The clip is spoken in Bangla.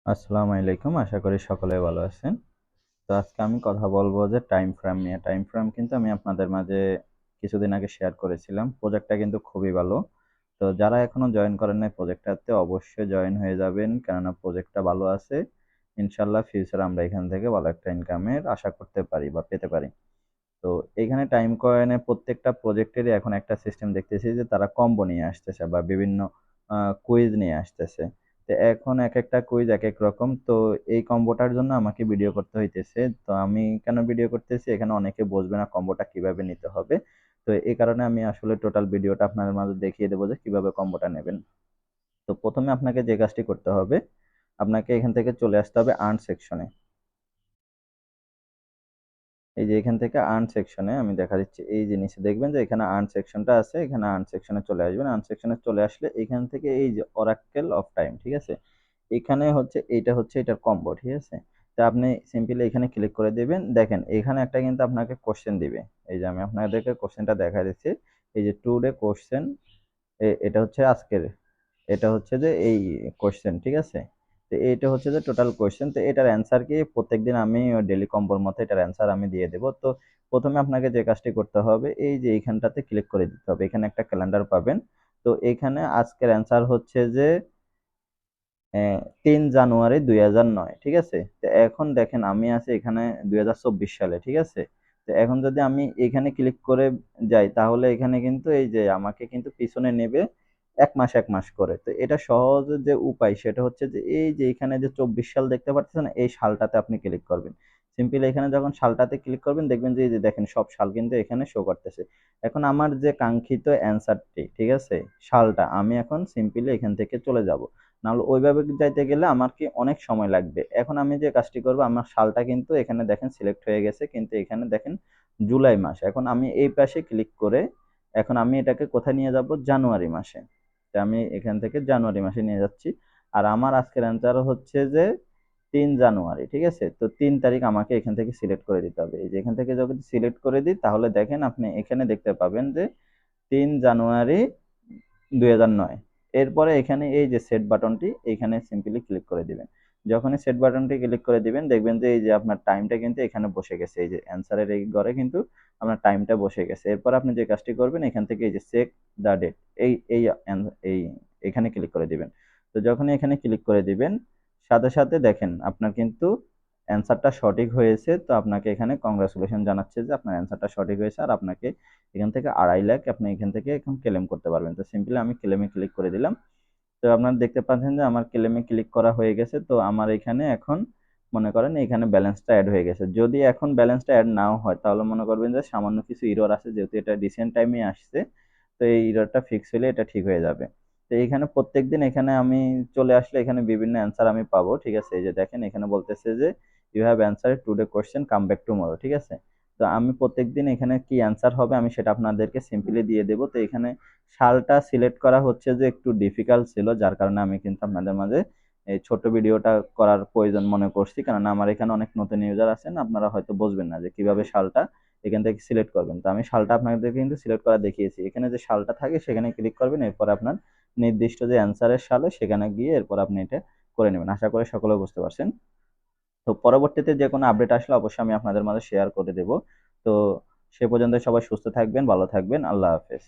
আসসালামু আলাইকুম। আশা করি সকলে ভালো আছেন। তো আজকে আমি কথা বলবো যে টাইম ফ্রেম নিয়ে। টাইম ফ্রেম কিন্তু আমি আপনাদের মাঝে কিছুদিন আগে শেয়ার করেছিলাম। প্রজেক্টটা কিন্তু খুবই ভালো। তো যারা এখনো জয়েন করেন নাই প্রজেক্টটাতে অবশ্যই জয়েন হয়ে যাবেন। কেননা প্রজেক্টটা ভালো আছে। ইনশাআল্লাহ ফিউচারে আমরা এখান থেকে ভালো একটা ইনকামের আশা করতে পারি বা পেতে পারি। তো এইখানে টাইম কয়েনের প্রত্যেকটা প্রজেক্টেরই এখন একটা সিস্টেম দেখতেছি যে তারা কম্বো নিয়ে আসতেছে বা বিভিন্ন কুইজ নিয়ে আসতেছে। তো এখন একেকটা কুইজ একেক রকম। তো এই কম্বোটার জন্য আমাকে ভিডিও করতে হইতেছে। তো আমি কেন ভিডিও করতেছি? এখানে অনেকে বুঝবে না কম্বোটা কিভাবে নিতে হবে। তো এই কারণে আমি আসলে টোটাল ভিডিওটা আপনাদের মাঝে দেখিয়ে দেবো যে কিভাবে কম্বোটা নেবেন। তো ১ম এ আপনাকে যে কাজটি করতে হবে, আপনাকে এখান থেকে চলে আসতে হবে আর্ন সেকশনে। এই যে এখান থেকে আর্ন সেকশনে আমি দেখা দিচ্ছি, এই যে নিচে দেখবেন যে এখানে আর্ন সেকশনটা আছে, এখানে আর্ন সেকশনে চলে আসবেন। আর্ন সেকশনে চলে আসলে এখান থেকে এই যে অরাকেল অফ টাইম, ঠিক আছে? এখানে হচ্ছে এইটা হচ্ছে এটার কম্বো, ঠিক আছে? তো আপনি সিম্পলি এখানে ক্লিক করে দিবেন। দেখেন এখানে একটা কিন্তু আপনাকে কোশ্চেন দিবে। এই যে আমি আপনাদেরকে কোশ্চেনটা দেখাই দিচ্ছি। এই যে টুডে কোশ্চেন, এটা হচ্ছে আজকের, এটা হচ্ছে যে এই কোশ্চেন, ঠিক আছে? তো এইটা হচ্ছে যে টোটাল কোশ্চেন। তো এটার অ্যান্সার কি প্রত্যেকদিন আমি ডেইলি কম্বোর মতো এটার অ্যান্সার আমি দিয়ে দেব। তো প্রথমে আপনাকে যে কাজটি করতে হবে এই যে এইখানটাতে ক্লিক করে দিতে হবে। এখানে একটা ক্যালেন্ডার পাবেন। তো এখানে আজকের অ্যান্সার হচ্ছে যে ৩ জানুয়ারি ২০০৯, ঠিক আছে? তো এখন দেখেন আমি আছি এখানে ২০২৪ সালে, ঠিক আছে? তো এখন যদি আমি এখানে ক্লিক করে যাই তাহলে এখানে কিন্তু এই যে আমাকে কিন্তু পিছনে নেবে ১ মাস ১ মাস করে। তো এটা সহজ যে উপায় সেটা হচ্ছে যে এই যে এখানে যে ২৪ সাল দেখতে পাচ্ছেন, এই সালটাতে আপনি ক্লিক করবেন। সিম্পলি এখানে যখন সালটাতে ক্লিক করবেন দেখবেন যে এই যে দেখেন সব সাল কিন্তু এখানে শো করতেছে। এখন আমার যে কাঙ্ক্ষিত অ্যান্সারটি, ঠিক আছে? সালটা আমি এখন সিম্পলি এখান থেকে চলে যাব। নাহলে ওইভাবে যাইতে গেলে আমার কি অনেক সময় লাগবে। এখন আমি যে কাজটি করব, আমার সালটা কিন্তু এখানে দেখেন সিলেক্ট হয়ে গেছে, কিন্তু এখানে দেখেন জুলাই মাস। এখন আমি এই পাশে ক্লিক করে এখন আমি এটাকে কোথায় নিয়ে যাব? জানুয়ারি মাসে। তো আমি এখান থেকে জানুয়ারি মাসে নিয়ে যাচ্ছি। আর আমার আজকের অ্যান্সার হচ্ছে যে ৩ জানুয়ারি, ঠিক আছে? তো ৩ তারিখ আমাকে এখান থেকে সিলেক্ট করে দিতে হবে। এই যে এখান থেকে যদি সিলেক্ট করে দিই তাহলে দেখেন আপনি এখানে দেখতে পাবেন যে ৩ জানুয়ারি ২০০৯। এরপরে এখানে এই যে সেট বাটনটি, এখানে সিম্পলি ক্লিক করে দিবেন। যখনই সেট বাটনটি ক্লিক করে দিবেন দেখবেন যে এই যে আপনার টাইমটা কিন্তু এখানে বসে গেছে। এই যে অ্যান্সারের এই ঘরে কিন্তু আপনার টাইমটা বসে গেছে। এরপর আপনি যে কাজটি করবেন এখান থেকে এই যে চেক দ্য ডেট, এই এখানে ক্লিক করে দিবেন। তো যখনই এখানে ক্লিক করে দিবেন সাথে সাথে দেখেন আপনার কিন্তু অ্যান্সারটা সঠিক হয়েছে। তো আপনাকে এখানে কংগ্রাচুলেশন জানাচ্ছে যে আপনার অ্যান্সারটা সঠিক হয়েছে আর আপনাকে এখান থেকে ২.৫ লাখ আপনি এখান থেকে এখন ক্লেম করতে পারবেন। তো সিম্পলি আমি ক্লেমে ক্লিক করে দিলাম। তো আপনারা দেখতে পাচ্ছেন যে আমার ক্লেমে ক্লিক করা হয়ে গেছে। তো আমার এখানে এখন মনে করেন এখানে ব্যালেন্সটা এড হয়ে গেছে। যদি এখন ব্যালেন্সটা এড নাও হয় তাহলে মনে করবেন যে সামান্য কিছু এরর আছে, যেহেতু এটা রিসেন্ট টাইমে আসছে। তো এই এররটা ফিক্স হলে এটা ঠিক হয়ে যাবে। তো এইখানে প্রত্যেকদিন এখানে আমি চলে আসলে এখানে বিভিন্ন অ্যান্সার আমি পাবো, ঠিক আছে? এই যে দেখেন এখানে বলতেছে যে you have answered today question, come back tomorrow, ঠিক আছে? তো আমি প্রত্যেকদিন এখানে কি অ্যান্সার হবে আমি সেটা আপনাদেরকে সিম্পলি দিয়ে দেব। তো এখানে সালটা সিলেক্ট করা হচ্ছে যে একটু ডিফিকাল্ট ছিল, যার কারণে আমি কিন্তু আপনাদের মাঝে এই ছোট ভিডিওটা করার প্রয়োজন মনে করছি। কারণ আমার এখানে অনেক নতুন ইউজার আছেন, আপনারা হয়তো বুঝবেন না যে কিভাবে সালটা এখান থেকে সিলেক্ট করবেন। তো আমি সালটা আপনাদেরকে কিন্তু সিলেক্ট করা দেখিয়েছি। এখানে যে সালটা থাকে সেখানে ক্লিক করবেন, এরপর আপনার নির্দিষ্ট যে অ্যান্সারের সালে সেখানে গিয়ে এরপর আপনি এটা করে নেবেন। আশা করি সকলে বুঝতে পারছেন। তো পরবর্তীতে যে কোনো আপডেট আসলে অবশ্যই আমি আপনাদের মাঝে শেয়ার করে দেব। তো সে পর্যন্ত সবাই সুস্থ থাকবেন, ভালো থাকবেন। আল্লাহ হাফেজ।